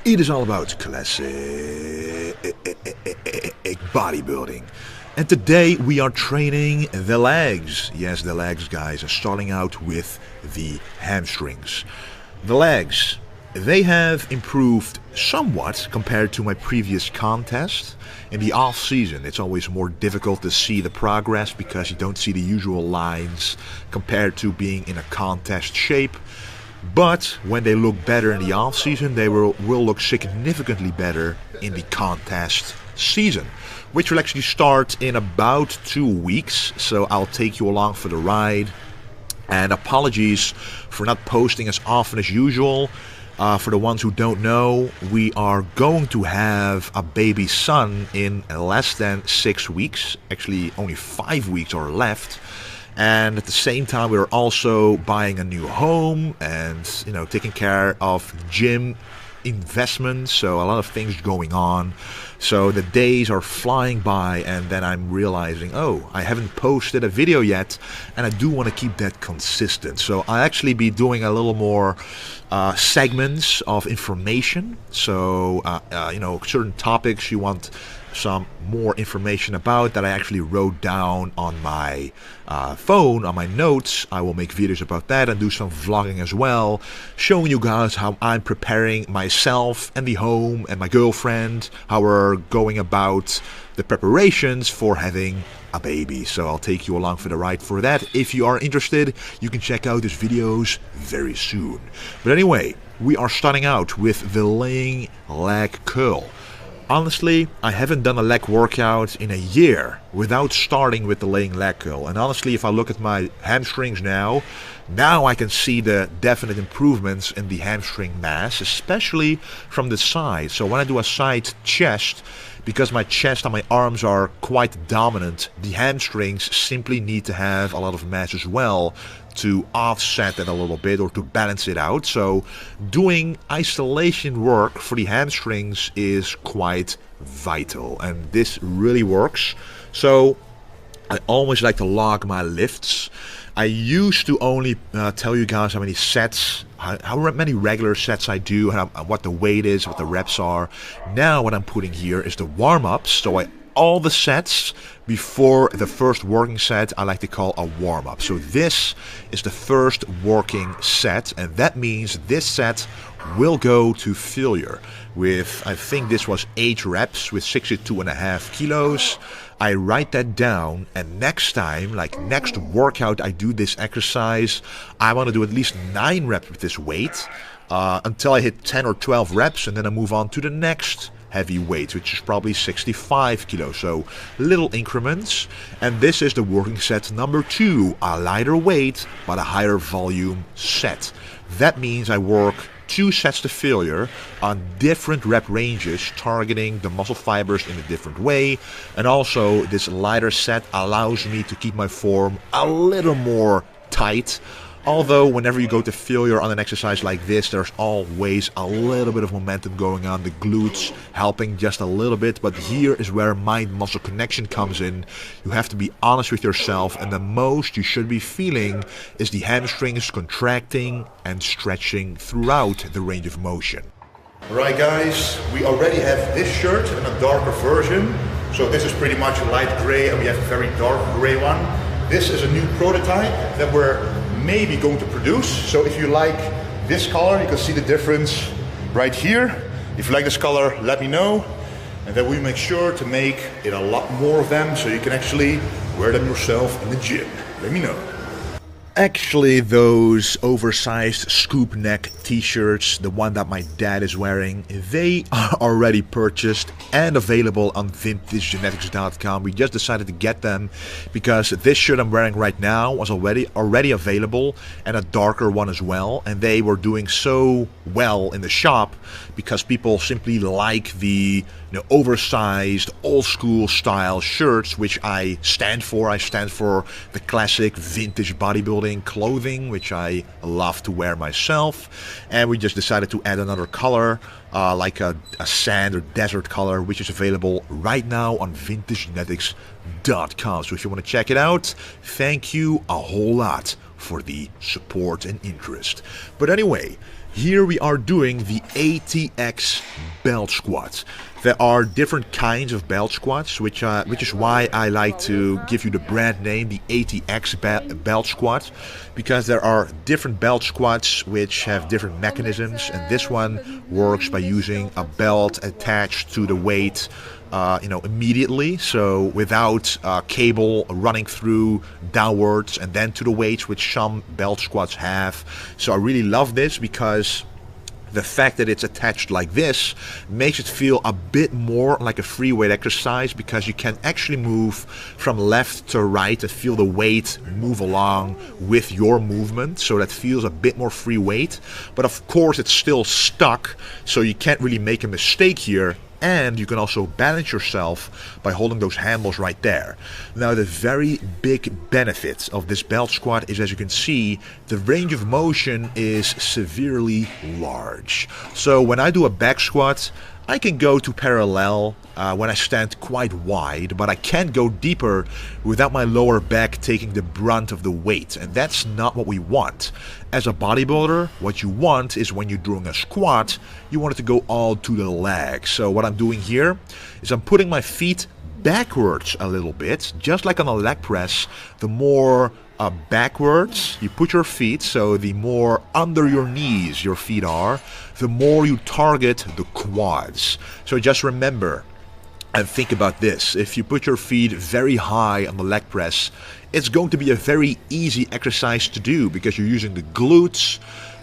It is all about classic bodybuilding. And today we are training the legs. Yes, the legs, guys, starting out with the hamstrings. The legs, they have improved somewhat compared to my previous contest. In the off season, it's always more difficult to see the progress because you don't see the usual lines compared to being in a contest shape. But when they look better in the off season, they will look significantly better in the contest season, which will actually start in about 2 weeks. So I'll take you along for the ride. And apologies for not posting as often as usual. For the ones who don't know, we are going to have a baby son in less than 6 weeks. Actually, only 5 weeks are left. And at the same time, we're also buying a new home and, taking care of gym investments. So a lot of things going on. So the days are flying by, and then I'm realizing, oh, I haven't posted a video yet, and I do want to keep that consistent. So I'll actually be doing a little more segments of information. So, certain topics you want some more information about that I actually wrote down on my phone, on my notes. I will make videos about that and do some vlogging as well, showing you guys how I'm preparing myself and the home and my girlfriend, how we're going about the preparations for having a baby. So I'll take you along for the ride for that. If you are interested, you can check out these videos very soon. But anyway, we are starting out with the laying leg curl. Honestly, I haven't done a leg workout in a year without starting with the laying leg curl. And honestly, if I look at my hamstrings now I can see the definite improvements in the hamstring mass, especially from the side. So when I do a side chest, because my chest and my arms are quite dominant, the hamstrings simply need to have a lot of mass as well to offset that a little bit or to balance it out. So doing isolation work for the hamstrings is quite vital, and this really works. So I always like to log my lifts. I used to only tell you guys how many sets, how many regular sets I do, what the weight is, what the reps are. Now what I'm putting here is the warm-ups. So all the sets before the first working set I like to call a warm-up. So this is the first working set, and that means this set will go to failure with, I think this was 8 reps with 62.5 kilos. I write that down, and next time, like next workout I do this exercise, I want to do at least 9 reps with this weight until I hit 10 or 12 reps, and then I move on to the next heavy weight, which is probably 65 kilos. So little increments. And this is the working set number 2, a lighter weight but a higher volume set. That means I work 2 sets to failure on different rep ranges, targeting the muscle fibers in a different way. And also this lighter set allows me to keep my form a little more tight. Although whenever you go to failure on an exercise like this, there's always a little bit of momentum going on, the glutes helping just a little bit, but here is where mind-muscle connection comes in. You have to be honest with yourself, and the most you should be feeling is the hamstrings contracting and stretching throughout the range of motion. Alright guys, we already have this shirt in a darker version. So this is pretty much a light gray, and we have a very dark gray one. This is a new prototype that we're maybe going to produce. So if you like this color, you can see the difference right here. If you like this color, let me know, and then we make sure to make it a lot more of them so you can actually wear them yourself in the gym. Let me know. Actually, those oversized scoop neck t-shirts, the one that my dad is wearing, they are already purchased and available on vintagegenetics.com. We just decided to get them because this shirt I'm wearing right now was already available, and a darker one as well, and they were doing so well in the shop because people simply like the oversized old school style shirts, which I stand for. I stand for the classic vintage bodybuilding clothing, which I love to wear myself. And we just decided to add another color, like a sand or desert color, which is available right now on vintagegenetics.com. So if you want to check it out, thank you a whole lot for the support and interest. But anyway, Here we are doing the ATX belt squat. There are different kinds of belt squats, which is why I like to give you the brand name, the ATX belt squat, because there are different belt squats which have different mechanisms, and this one works by using a belt attached to the weight immediately, so without cable running through downwards and then to the weights, which some belt squats have. So I really love this because the fact that it's attached like this makes it feel a bit more like a free weight exercise, because you can actually move from left to right and feel the weight move along with your movement, so that feels a bit more free weight. But of course it's still stuck, so you can't really make a mistake here. And you can also balance yourself by holding those handles right there. Now, the very big benefit of this belt squat is, as you can see, the range of motion is severely large. So when I do a back squat, I can go to parallel when I stand quite wide, but I can't go deeper without my lower back taking the brunt of the weight, and that's not what we want. As a bodybuilder, what you want is, when you're doing a squat, you want it to go all to the legs. So what I'm doing here is I'm putting my feet backwards a little bit, just like on a leg press. The more backwards you put your feet, so the more under your knees your feet are, the more you target the quads. So just remember and think about this: if you put your feet very high on the leg press, it's going to be a very easy exercise to do, because you're using the glutes.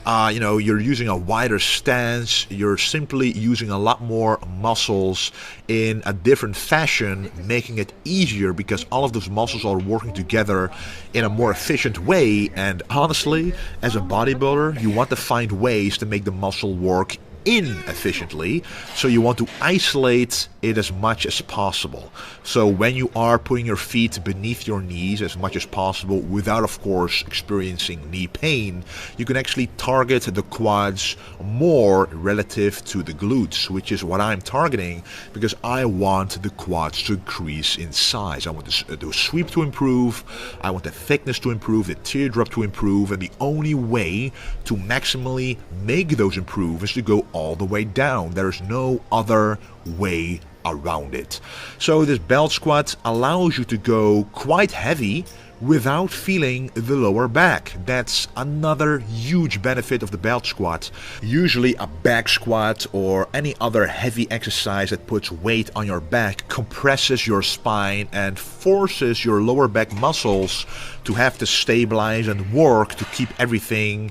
You're using a wider stance, you're simply using a lot more muscles in a different fashion, making it easier because all of those muscles are working together in a more efficient way. And honestly, as a bodybuilder, you want to find ways to make the muscle work inefficiently, so you want to isolate it as much as possible. So when you are putting your feet beneath your knees as much as possible, without of course experiencing knee pain, you can actually target the quads more relative to the glutes, which is what I'm targeting, because I want the quads to increase in size. I want the sweep to improve, I want the thickness to improve, the teardrop to improve, and the only way to maximally make those improve is to go all the way down. There is no other way around it. So this belt squat allows you to go quite heavy without feeling the lower back. That's another huge benefit of the belt squat. Usually a back squat or any other heavy exercise that puts weight on your back compresses your spine and forces your lower back muscles to have to stabilize and work to keep everything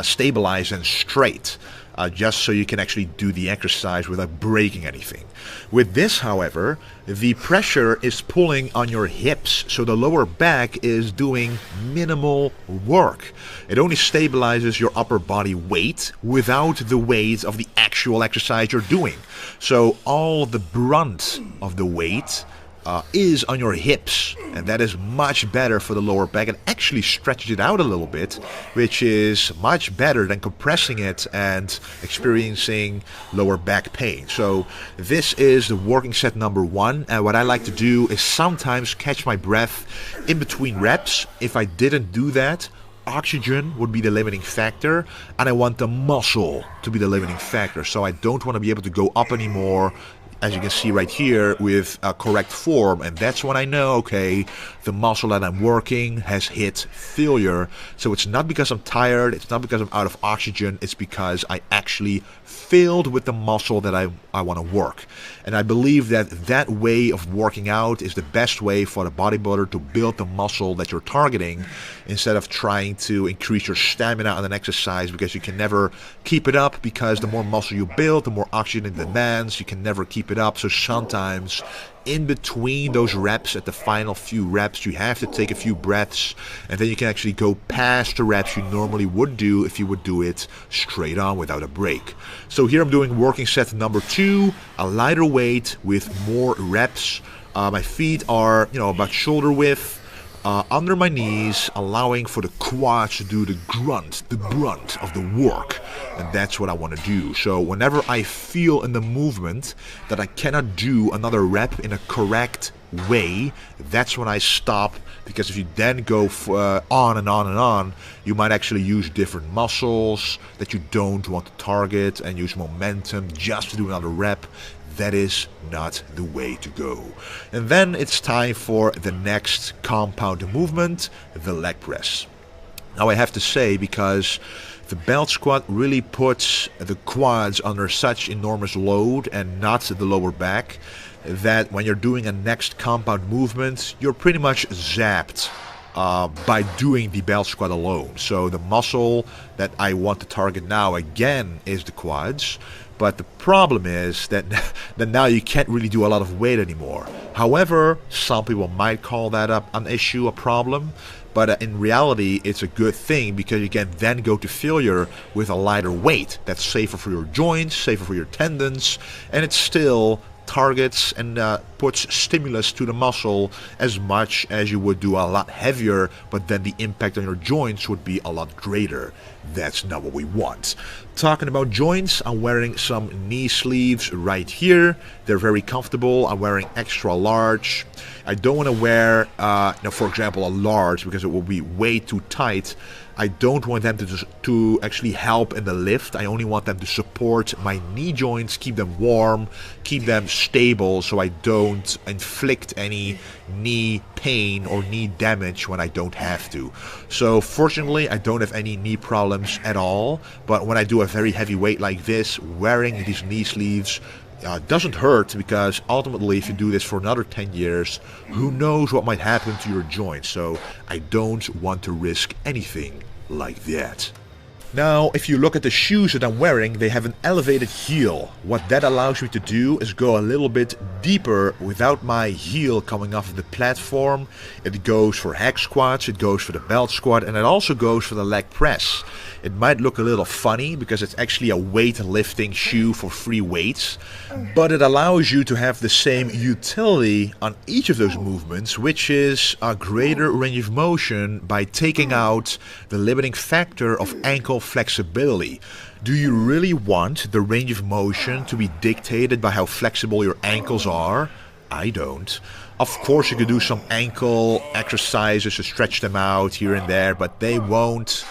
stabilized and straight. Just so you can actually do the exercise without breaking anything. With this, however, the pressure is pulling on your hips, so the lower back is doing minimal work. It only stabilizes your upper body weight without the weight of the actual exercise you're doing. So all the brunt of the weight is on your hips, and that is much better for the lower back. It actually stretches it out a little bit, which is much better than compressing it and experiencing lower back pain. So this is the working set number 1, and what I like to do is sometimes catch my breath in between reps. If I didn't do that, oxygen would be the limiting factor, and I want the muscle to be the limiting factor. So I don't want to be able to go up anymore, as you can see right here, with a correct form. And that's when I know, okay, the muscle that I'm working has hit failure. So it's not because I'm tired, it's not because I'm out of oxygen, it's because I actually failed with the muscle that I want to work. And I believe that that way of working out is the best way for the bodybuilder to build the muscle that you're targeting, instead of trying to increase your stamina on an exercise, because you can never keep it up, because the more muscle you build, the more oxygen it demands. You can never keep it up. So sometimes in between those reps, at the final few reps, you have to take a few breaths, and then you can actually go past the reps you normally would do if you would do it straight on without a break. So here I'm doing working set number 2, a lighter weight with more reps. My feet are, about shoulder width, under my knees, allowing for the quads to do the brunt of the work. And that's what I want to do. So whenever I feel in the movement that I cannot do another rep in a correct way, that's when I stop, because if you then go on and on and on, you might actually use different muscles that you don't want to target and use momentum just to do another rep. That is not the way to go. And then it's time for the next compound movement, the leg press. Now I have to say, because the belt squat really puts the quads under such enormous load and not the lower back, that when you're doing a next compound movement, you're pretty much zapped by doing the belt squat alone. So the muscle that I want to target now again is the quads. But the problem is that now you can't really do a lot of weight anymore. However, some people might call that an issue, a problem. But in reality, it's a good thing, because you can then go to failure with a lighter weight. That's safer for your joints, safer for your tendons, and it still targets and puts stimulus to the muscle as much as you would do a lot heavier, but then the impact on your joints would be a lot greater. That's not what we want. Talking about joints, I'm wearing some knee sleeves right here. They're very comfortable. I'm wearing extra large. I don't want to wear, for example, a large, because it will be way too tight. I don't want them to actually help in the lift. I only want them to support my knee joints, keep them warm, keep them stable, so I don't inflict any knee pain or knee damage when I don't have to. So fortunately, I don't have any knee problems at all. But when I do a very heavy weight like this, wearing these knee sleeves doesn't hurt, because ultimately if you do this for another 10 years, who knows what might happen to your joints. So I don't want to risk anything like that. Now, if you look at the shoes that I'm wearing, they have an elevated heel. What that allows me to do is go a little bit deeper without my heel coming off of the platform. It goes for hack squats, it goes for the belt squat, and it also goes for the leg press. It might look a little funny because it's actually a weightlifting shoe for free weights, but it allows you to have the same utility on each of those movements, which is a greater range of motion by taking out the limiting factor of ankle flexibility. Do you really want the range of motion to be dictated by how flexible your ankles are? I don't. Of course you could do some ankle exercises to stretch them out here and there, but they won't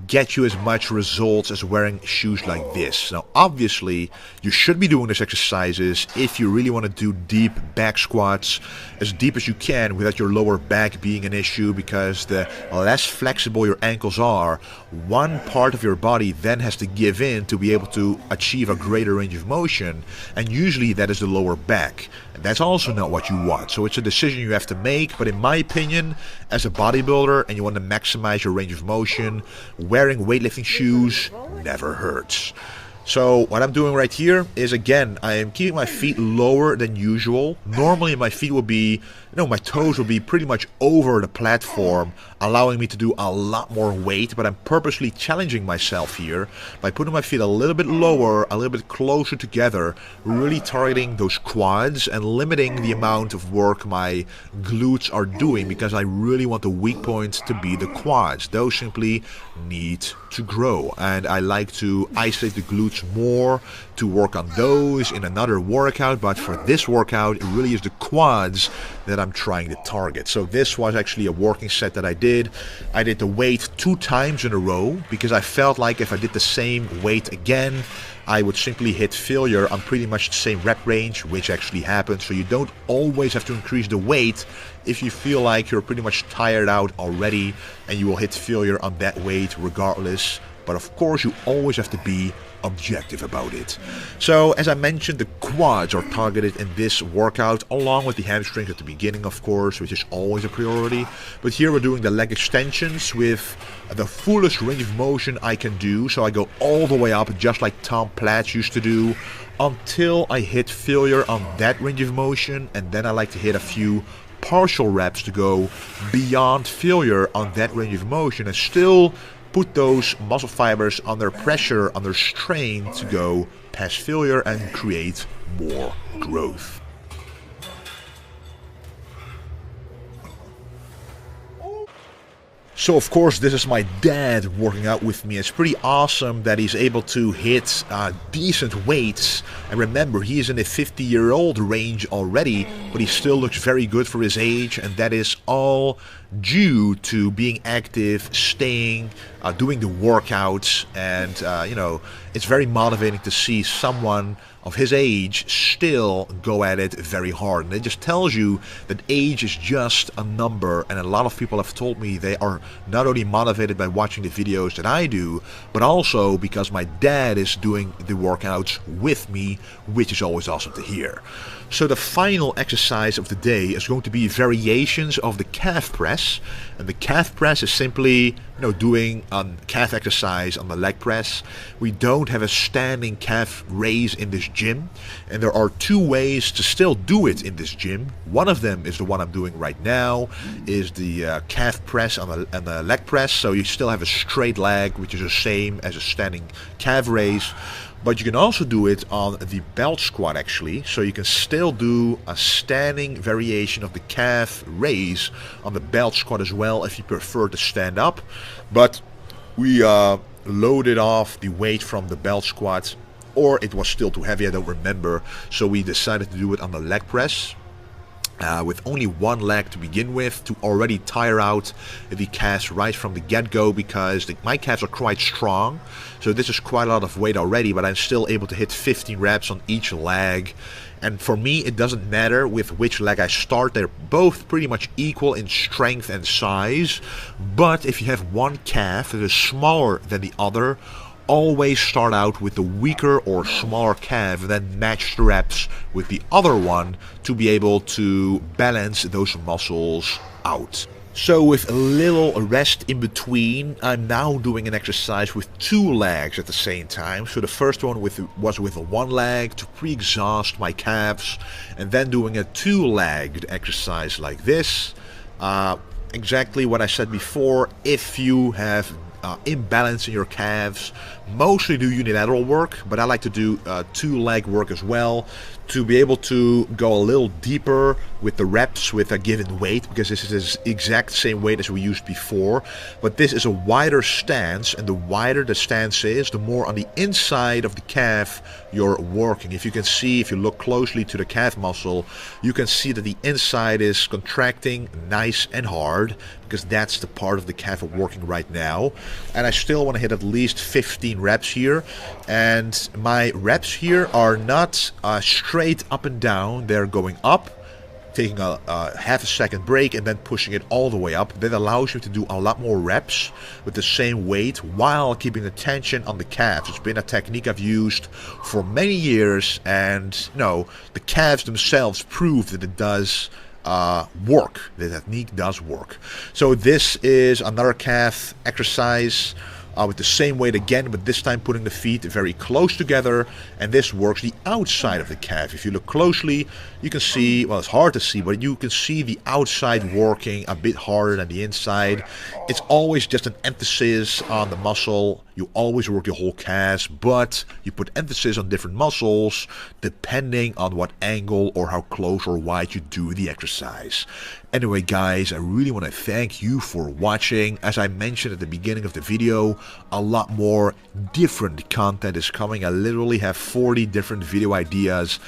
get you as much results as wearing shoes like this. Now, obviously, you should be doing these exercises if you really want to do deep back squats, as deep as you can without your lower back being an issue, because the less flexible your ankles are, one part of your body then has to give in to be able to achieve a greater range of motion, and usually that is the lower back. And that's also not what you want. So it's a decision you have to make, but in my opinion, as a bodybuilder and you want to maximize your range of motion, wearing weightlifting shoes never hurts. So what I'm doing right here is, again, I am keeping my feet lower than usual. Normally my feet will be, my toes will be pretty much over the platform, allowing me to do a lot more weight, but I'm purposely challenging myself here by putting my feet a little bit lower, a little bit closer together, really targeting those quads and limiting the amount of work my glutes are doing, because I really want the weak point to be the quads. Those simply need to grow, and I like to isolate the glutes more to work on those in another workout, but for this workout it really is the quads that I'm trying to target. So this was actually a working set that I did. I did the weight 2 times in a row because I felt like if I did the same weight again, I would simply hit failure on pretty much the same rep range, which actually happened. So you don't always have to increase the weight if you feel like you're pretty much tired out already, and you will hit failure on that weight regardless. But of course you always have to be objective about it. So as I mentioned, the quads are targeted in this workout, along with the hamstrings at the beginning, of course, which is always a priority. But here we're doing the leg extensions with the fullest range of motion I can do. So I go all the way up, just like Tom Platz used to do, until I hit failure on that range of motion, and then I like to hit a few partial reps to go beyond failure on that range of motion and still put those muscle fibers under pressure, under strain, to go past failure and create more growth. So of course this is my dad working out with me. It's pretty awesome that he's able to hit decent weights. And remember, he is in the 50-year-old range already, but he still looks very good for his age, and that is all due to being active, staying, doing the workouts, and you know, it's very motivating to see someone of his age still go at it very hard. And it just tells you that age is just a number, and a lot of people have told me they are not only motivated by watching the videos that I do, but also because my dad is doing the workouts with me, which is always awesome to hear. So the final exercise of the day is going to be variations of the calf press. And the calf press is simply, you know, doing a calf exercise on the leg press. We don't have a standing calf raise in this gym, and there are two ways to still do it in this gym. One of them is the one I'm doing right now, is the calf press on the leg press. So you still have a straight leg, which is the same as a standing calf raise. But you can also do it on the belt squat actually, so you can still do a standing variation of the calf raise on the belt squat as well if you prefer to stand up. But we loaded off the weight from the belt squat, or it was still too heavy, I don't remember, so we decided to do it on the leg press. With only one leg to begin with, to already tire out the calves right from the get-go, because my calves are quite strong, so this is quite a lot of weight already, but I'm still able to hit 15 reps on each leg. And for me, it doesn't matter with which leg I start. They're both pretty much equal in strength and size, but if you have one calf that is smaller than the other, always start out with the weaker or smaller calf, then match the reps with the other one to be able to balance those muscles out. So with a little rest in between, I'm now doing an exercise with two legs at the same time. So the first one was with one leg to pre-exhaust my calves, and then doing a two-legged exercise like this. Exactly what I said before. If you have imbalance in your calves, mostly do unilateral work, but I like to do two-leg work as well, to be able to go a little deeper with the reps with a given weight, because this is the exact same weight as we used before, but this is a wider stance, and the wider the stance is, the more on the inside of the calf you're working. If you can see, if you look closely to the calf muscle, you can see that the inside is contracting nice and hard, because that's the part of the calf I'm working right now. And I still want to hit at least 15 reps here, and my reps here are not straight up and down, they're going up, taking a half a second break, and then pushing it all the way up. That allows you to do a lot more reps with the same weight while keeping the tension on the calves. It's been a technique I've used for many years, and you know, the calves themselves prove that it does work. The technique does work. So this is another calf exercise with the same weight again, but this time putting the feet very close together, and this works the outside of the calf. If you look closely, you can see, well, it's hard to see, but you can see the outside working a bit harder than the inside. It's always just an emphasis on the muscle. You always work your whole calves, but you put emphasis on different muscles depending on what angle or how close or wide you do the exercise. Anyway guys, I really want to thank you for watching. As I mentioned at the beginning of the video, a lot more different content is coming. I literally have 40 different video ideas